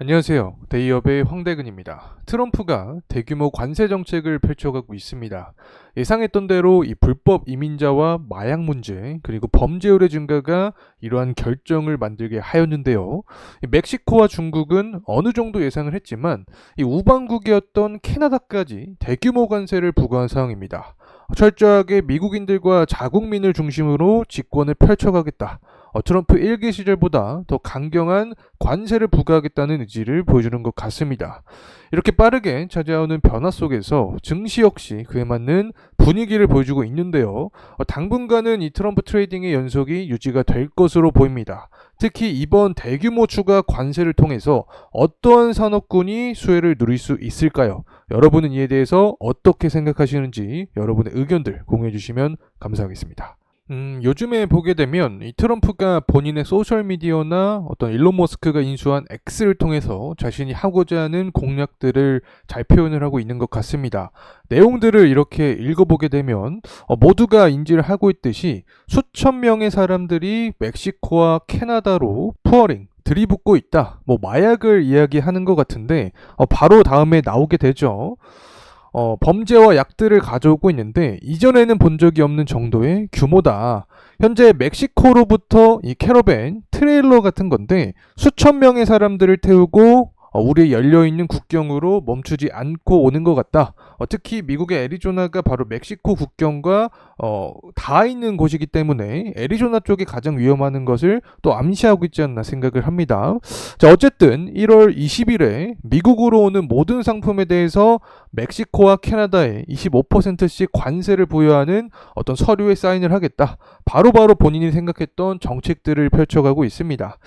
안녕하세요. 데이업의 황대근입니다. 트럼프가 대규모 관세 정책을 펼쳐가고 있습니다. 예상했던 대로 이 불법 이민자와 마약 문제 그리고 범죄율의 증가가 이러한 결정을 만들게 하였는데요. 이 멕시코와 중국은 어느 정도 예상을 했지만 이 우방국이었던 캐나다까지 대규모 관세를 부과한 상황입니다. 철저하게 미국인들과 자국민을 중심으로 집권을 펼쳐가겠다. 트럼프 1기 시절보다 더 강경한 관세를 부과하겠다는 의지를 보여주는 것 같습니다. 이렇게 빠르게 찾아오는 변화 속에서 증시 역시 그에 맞는 분위기를 보여주고 있는데요. 당분간은 이 트럼프 트레이딩의 연속이 유지가 될 것으로 보입니다. 특히 이번 대규모 추가 관세를 통해서 어떠한 산업군이 수혜를 누릴 수 있을까요? 여러분은 이에 대해서 어떻게 생각하시는지 여러분의 의견들 공유해 주시면 감사하겠습니다. 요즘에 보게 되면 이 트럼프가 본인의 소셜미디어나 어떤 일론 머스크가 인수한 X를 통해서 자신이 하고자 하는 공약들을 잘 표현을 하고 있는 것 같습니다. 내용들을 이렇게 읽어보게 되면 모두가 인지를 하고 있듯이 수천 명의 사람들이 멕시코와 캐나다로 푸어링 들이붓고 있다. 마약을 이야기하는 것 같은데 바로 다음에 나오게 되죠. 범죄와 약들을 가져오고 있는데 이전에는 본 적이 없는 정도의 규모다. 현재 멕시코로부터 이 캐러밴 트레일러 같은 건데 수천 명의 사람들을 태우고 우리 열려있는 국경으로 멈추지 않고 오는 것 같다. 특히 미국의 애리조나가 바로 멕시코 국경과 닿아 있는 곳이기 때문에 애리조나 쪽이 가장 위험한 것을 또 암시하고 있지 않나 생각을 합니다. 자, 어쨌든 1월 20일에 미국으로 오는 모든 상품에 대해서 멕시코와 캐나다에 25%씩 관세를 부여하는 어떤 서류에 사인을 하겠다. 바로바로 본인이 생각했던 정책들을 펼쳐가고 있습니다.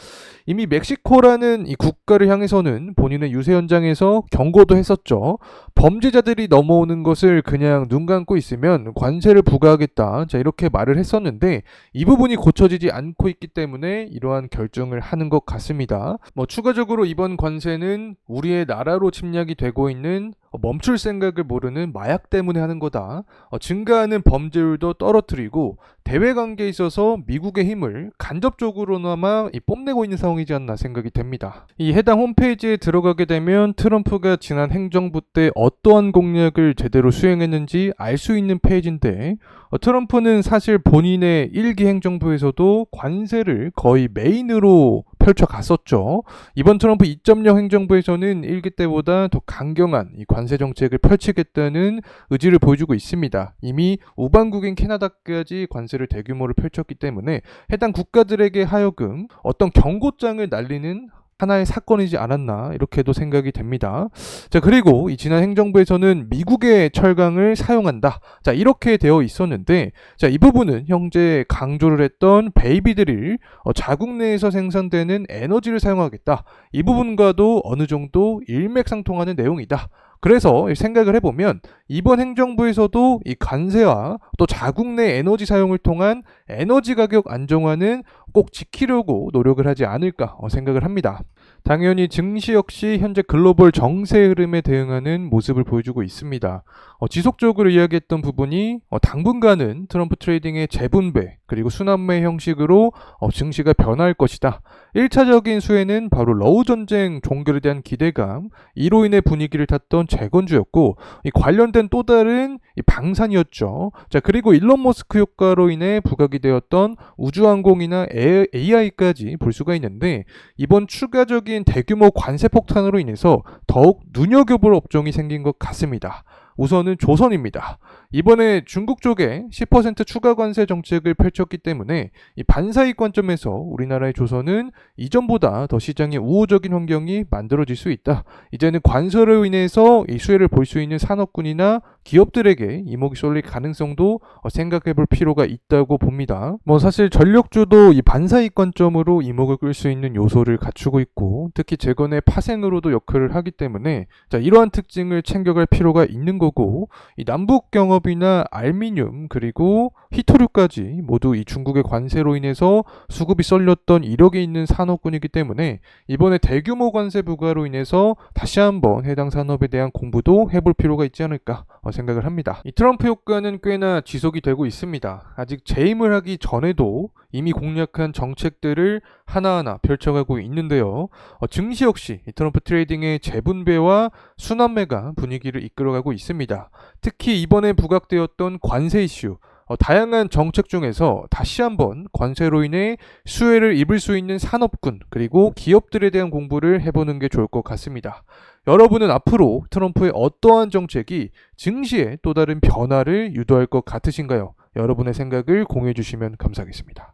이미 멕시코라는 이 국가를 향해서는 본인의 유세 현장에서 경고도 했었죠. 범죄자들이 넘어오는 것을 그냥 눈 감고 있으면 관세를 부과하겠다. 자, 이렇게 말을 했었는데 이 부분이 고쳐지지 않고 있기 때문에 이러한 결정을 하는 것 같습니다. 추가적으로 이번 관세는 우리의 나라로 침략이 되고 있는 멈출 생각을 모르는 마약 때문에 하는 거다. 증가하는 범죄율도 떨어뜨리고 대외 관계에 있어서 미국의 힘을 간접적으로나마 뽐내고 있는 상황이지 않나 생각이 됩니다. 이 해당 홈페이지에 들어가게 되면 트럼프가 지난 행정부 때 어떠한 공약을 제대로 수행했는지 알 수 있는 페이지인데 트럼프는 사실 본인의 1기 행정부에서도 관세를 거의 메인으로 펼쳐갔었죠. 이번 트럼프 2.0 행정부에서는 1기 때보다 더 강경한 이 관세 정책을 펼치겠다는 의지를 보여주고 있습니다. 이미 우방국인 캐나다까지 관세를 대규모로 펼쳤기 때문에 해당 국가들에게 하여금 어떤 경고장을 날리는 하나의 사건이지 않았나 이렇게도 생각이 됩니다. 자, 그리고 이 지난 행정부에서는 미국의 철강을 사용한다. 자, 이렇게 되어 있었는데 자, 이 부분은 현재 강조를 했던 베이비드릴 자국 내에서 생산되는 에너지를 사용하겠다. 이 부분과도 어느 정도 일맥상통하는 내용이다. 그래서 생각을 해보면 이번 행정부에서도 이 관세와 또 자국 내 에너지 사용을 통한 에너지 가격 안정화는 꼭 지키려고 노력을 하지 않을까 생각을 합니다. 당연히 증시 역시 현재 글로벌 정세 흐름에 대응하는 모습을 보여주고 있습니다. 지속적으로 이야기했던 부분이 당분간은 트럼프 트레이딩의 재분배 그리고 순환매 형식으로 증시가 변화할 것이다. 1차적인 수혜는 바로 러우 전쟁 종결에 대한 기대감, 이로 인해 분위기를 탔던 재건주였고 이 관련된 또 다른 이 방산이었죠. 자, 그리고 일론 머스크 효과로 인해 부각이 되었던 우주항공이나 AI까지 볼 수가 있는데 이번 추가적인 대규모 관세 폭탄으로 인해서 더욱 눈여겨볼 업종이 생긴 것 같습니다. 우선은 조선입니다. 이번에 중국 쪽에 10% 추가 관세 정책을 펼쳤기 때문에 이 반사이익 관점에서 우리나라의 조선은 이전보다 더 시장에 우호적인 환경이 만들어질 수 있다. 이제는 관세로 인해서 이 수혜를 볼 수 있는 산업군이나 기업들에게 이목이 쏠릴 가능성도 생각해 볼 필요가 있다고 봅니다. 사실 전력주도 이 반사이익 관점으로 이목을 끌 수 있는 요소를 갖추고 있고 특히 재건의 파생으로도 역할을 하기 때문에 자, 이러한 특징을 챙겨갈 필요가 있는 거고 이 남북 경업이나 알미늄 그리고 히토류까지 모두 이 중국의 관세로 인해서 수급이 썰렸던 이력이 있는 산업군이기 때문에 이번에 대규모 관세 부과로 인해서 다시 한번 해당 산업에 대한 공부도 해볼 필요가 있지 않을까 생각을 합니다. 이 트럼프 효과는 꽤나 지속이 되고 있습니다. 아직 재임을 하기 전에도 이미 공략한 정책들을 하나하나 펼쳐가고 있는데요. 증시 역시 이 트럼프 트레이딩의 재분배와 순환매가 분위기를 이끌어가고 있습니다. 특히 이번에 부각되었던 관세 이슈, 다양한 정책 중에서 다시 한번 관세로 인해 수혜를 입을 수 있는 산업군 그리고 기업들에 대한 공부를 해보는 게 좋을 것 같습니다. 여러분은 앞으로 트럼프의 어떠한 정책이 증시에 또 다른 변화를 유도할 것 같으신가요? 여러분의 생각을 공유해 주시면 감사하겠습니다.